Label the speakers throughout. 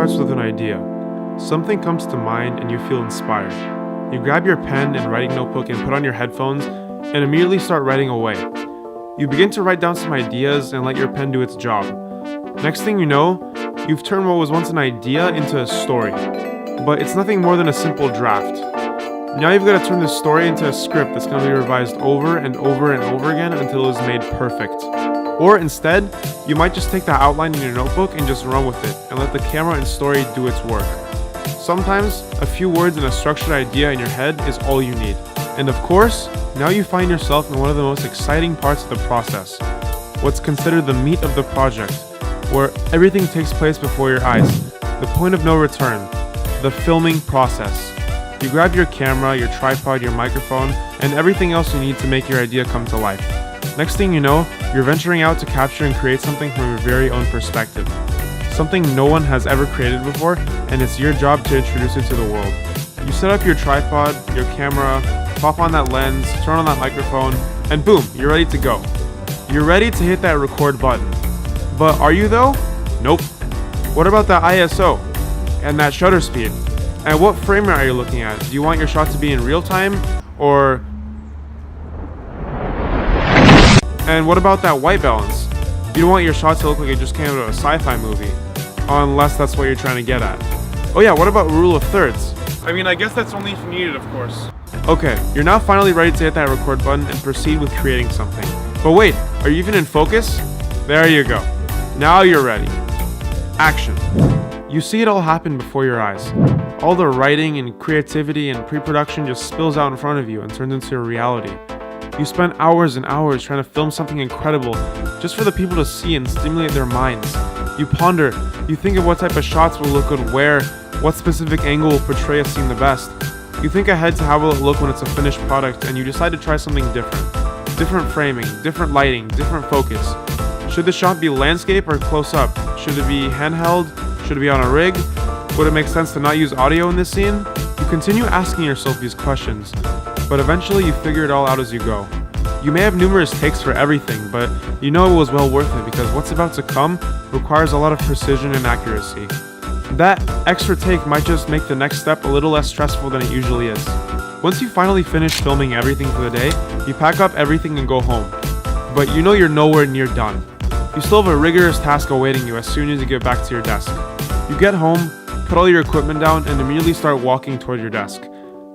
Speaker 1: starts with an idea. Something comes to mind and you feel inspired. You grab your pen and writing notebook and put on your headphones and immediately start writing away. You begin to write down some ideas and let your pen do its job. Next thing you know, you've turned what was once an idea into a story. But it's nothing more than a simple draft. Now you've got to turn this story into a script that's going to be revised over and over and over again until it is made perfect. Or instead, you might just take that outline in your notebook and just run with it and let the camera and story do its work. Sometimes, a few words and a structured idea in your head is all you need. And of course, now you find yourself in one of the most exciting parts of the process, what's considered the meat of the project, where everything takes place before your eyes, the point of no return, the filming process. You grab your camera, your tripod, your microphone, and everything else you need to make your idea come to life. Next thing you know, you're venturing out to capture and create something from your very own perspective. Something no one has ever created before, and it's your job to introduce it to the world. You set up your tripod, your camera, pop on that lens, turn on that microphone, and boom, you're ready to go. You're ready to hit that record button. But are you though? Nope. What about that ISO? And that shutter speed? And what frame rate are you looking at? Do you want your shot to be in real time? Or... And what about that white balance? You don't want your shot to look like it just came out of a sci-fi movie. Unless that's what you're trying to get at. Oh yeah, what about rule of thirds? I mean, I guess that's only if you need it, of course. Okay, you're now finally ready to hit that record button and proceed with creating something. But wait, are you even in focus? There you go. Now you're ready. Action. You see it all happen before your eyes. All the writing and creativity and pre-production just spills out in front of you and turns into a reality. You spend hours and hours trying to film something incredible just for the people to see and stimulate their minds. You ponder, you think of what type of shots will look good where, what specific angle will portray a scene the best. You think ahead to how will it look when it's a finished product, and you decide to try something different. Different framing, different lighting, different focus. Should the shot be landscape or close up? Should it be handheld? Should it be on a rig? Would it make sense to not use audio in this scene? You continue asking yourself these questions, but eventually you figure it all out as you go. You may have numerous takes for everything, but you know it was well worth it because what's about to come requires a lot of precision and accuracy. That extra take might just make the next step a little less stressful than it usually is. Once you finally finish filming everything for the day, you pack up everything and go home. But you know you're nowhere near done. You still have a rigorous task awaiting you as soon as you get back to your desk. You get home, put all your equipment down, and immediately start walking toward your desk.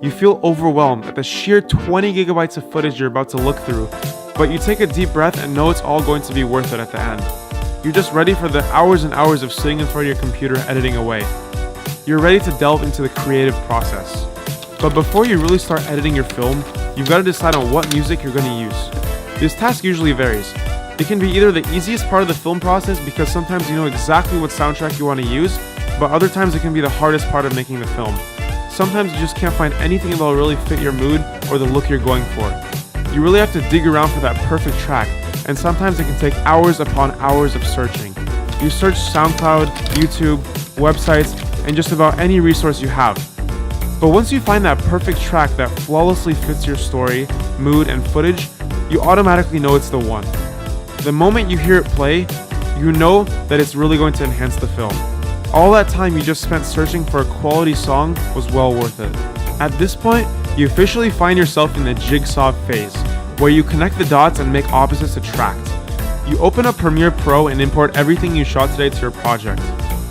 Speaker 1: You feel overwhelmed at the sheer 20 gigabytes of footage you're about to look through, but you take a deep breath and know it's all going to be worth it at the end. You're just ready for the hours and hours of sitting in front of your computer editing away. You're ready to delve into the creative process. But before you really start editing your film, you've got to decide on what music you're going to use. This task usually varies. It can be either the easiest part of the film process because sometimes you know exactly what soundtrack you want to use, but other times it can be the hardest part of making the film. Sometimes you just can't find anything that will really fit your mood or the look you're going for. You really have to dig around for that perfect track, and sometimes it can take hours upon hours of searching. You search SoundCloud, YouTube, websites, and just about any resource you have. But once you find that perfect track that flawlessly fits your story, mood, and footage, you automatically know it's the one. The moment you hear it play, you know that it's really going to enhance the film. All that time you just spent searching for a quality song was well worth it. At this point, you officially find yourself in the jigsaw phase, where you connect the dots and make opposites attract. You open up Premiere Pro and import everything you shot today to your project.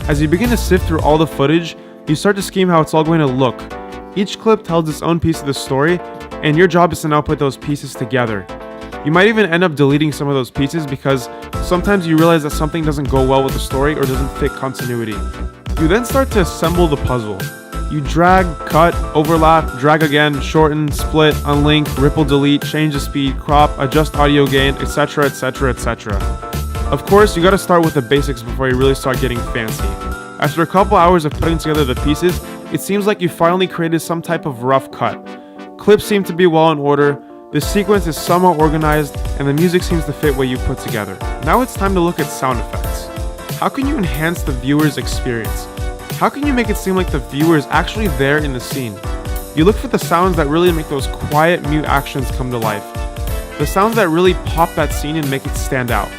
Speaker 1: As you begin to sift through all the footage, you start to scheme how it's all going to look. Each clip tells its own piece of the story, and your job is to now put those pieces together. You might even end up deleting some of those pieces because sometimes you realize that something doesn't go well with the story or doesn't fit continuity. You then start to assemble the puzzle. You drag, cut, overlap, drag again, shorten, split, unlink, ripple delete, change the speed, crop, adjust audio gain, etc, etc, etc. Of course, you gotta start with the basics before you really start getting fancy. After a couple hours of putting together the pieces, it seems like you finally created some type of rough cut. Clips seem to be well in order, the sequence is somewhat organized, and the music seems to fit what you put together. Now it's time to look at sound effects. How can you enhance the viewer's experience? How can you make it seem like the viewer is actually there in the scene? You look for the sounds that really make those quiet, mute actions come to life. The sounds that really pop that scene and make it stand out.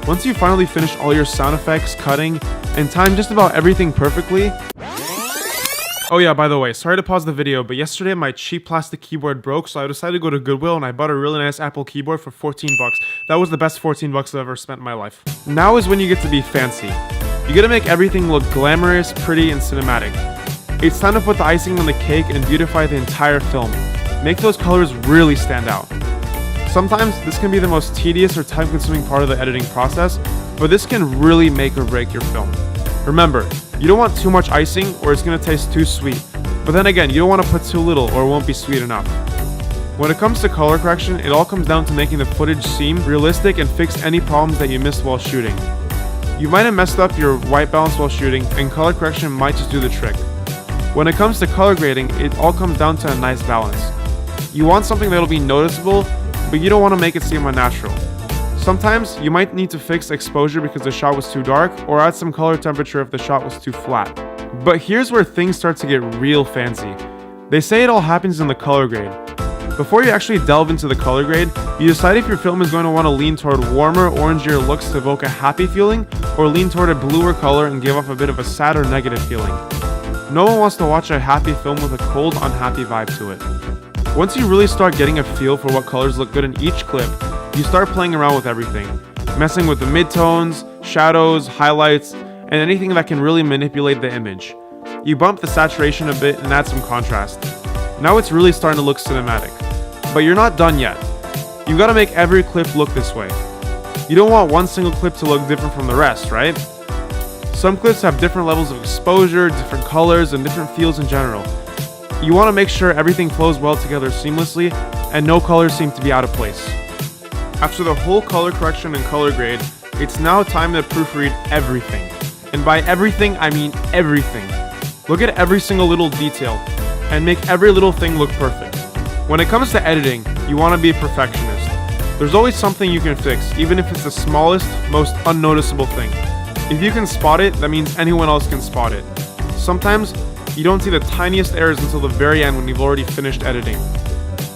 Speaker 1: Once you finally finish all your sound effects, cutting, and time just about everything perfectly. Oh yeah, by the way, sorry to pause the video, but yesterday my cheap plastic keyboard broke, so I decided to go to Goodwill and I bought a really nice Apple keyboard for 14 bucks. That was the best 14 bucks I've ever spent in my life. Now is when you get to be fancy. You gotta make everything look glamorous, pretty, and cinematic. It's time to put the icing on the cake and beautify the entire film. Make those colors really stand out. Sometimes this can be the most tedious or time-consuming part of the editing process, but this can really make or break your film. Remember, you don't want too much icing or it's going to taste too sweet, but then again, you don't want to put too little or it won't be sweet enough. When it comes to color correction, it all comes down to making the footage seem realistic and fix any problems that you missed while shooting. You might have messed up your white balance while shooting, and color correction might just do the trick. When it comes to color grading, it all comes down to a nice balance. You want something that'll be noticeable, but you don't want to make it seem unnatural. Sometimes you might need to fix exposure because the shot was too dark, or add some color temperature if the shot was too flat. But here's where things start to get real fancy. They say it all happens in the color grade. Before you actually delve into the color grade, you decide if your film is going to want to lean toward warmer, orangier looks to evoke a happy feeling, or lean toward a bluer color and give off a bit of a sad or negative feeling. No one wants to watch a happy film with a cold, unhappy vibe to it. Once you really start getting a feel for what colors look good in each clip, you start playing around with everything, messing with the midtones, shadows, highlights, and anything that can really manipulate the image. You bump the saturation a bit and add some contrast. Now it's really starting to look cinematic. But you're not done yet. You gotta make every clip look this way. You don't want one single clip to look different from the rest, right? Some clips have different levels of exposure, different colors, and different feels in general. You want to make sure everything flows well together seamlessly, and no colors seem to be out of place. After the whole color correction and color grade, it's now time to proofread everything. And by everything, I mean everything. Look at every single little detail, and make every little thing look perfect. When it comes to editing, you want to be a perfectionist. There's always something you can fix, even if it's the smallest, most unnoticeable thing. If you can spot it, that means anyone else can spot it. Sometimes, you don't see the tiniest errors until the very end when you've already finished editing.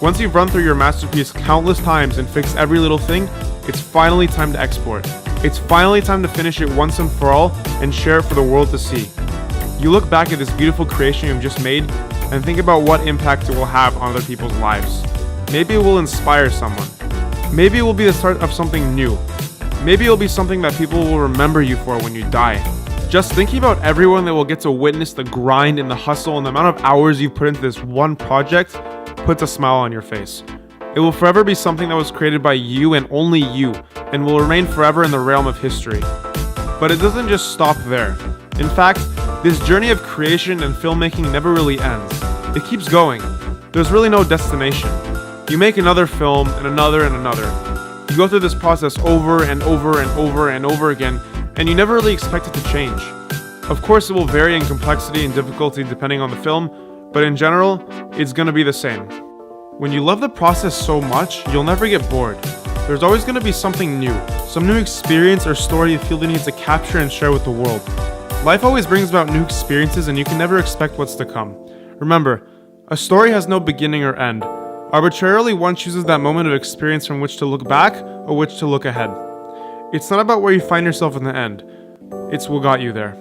Speaker 1: Once you've run through your masterpiece countless times and fixed every little thing, it's finally time to export. It's finally time to finish it once and for all and share it for the world to see. You look back at this beautiful creation you've just made and think about what impact it will have on other people's lives. Maybe it will inspire someone. Maybe it will be the start of something new. Maybe it'll be something that people will remember you for when you die. Just thinking about everyone that will get to witness the grind and the hustle and the amount of hours you put into this one project puts a smile on your face. It will forever be something that was created by you and only you, and will remain forever in the realm of history. But it doesn't just stop there. In fact, this journey of creation and filmmaking never really ends. It keeps going. There's really no destination. You make another film and another and another. You go through this process over and over and over and over again, and you never really expect it to change. Of course, it will vary in complexity and difficulty depending on the film, but in general, it's gonna be the same. When you love the process so much, you'll never get bored. There's always gonna be something new, some new experience or story you feel the need to capture and share with the world. Life always brings about new experiences, and you can never expect what's to come. Remember, a story has no beginning or end. Arbitrarily, one chooses that moment of experience from which to look back or which to look ahead. It's not about where you find yourself in the end. It's what got you there.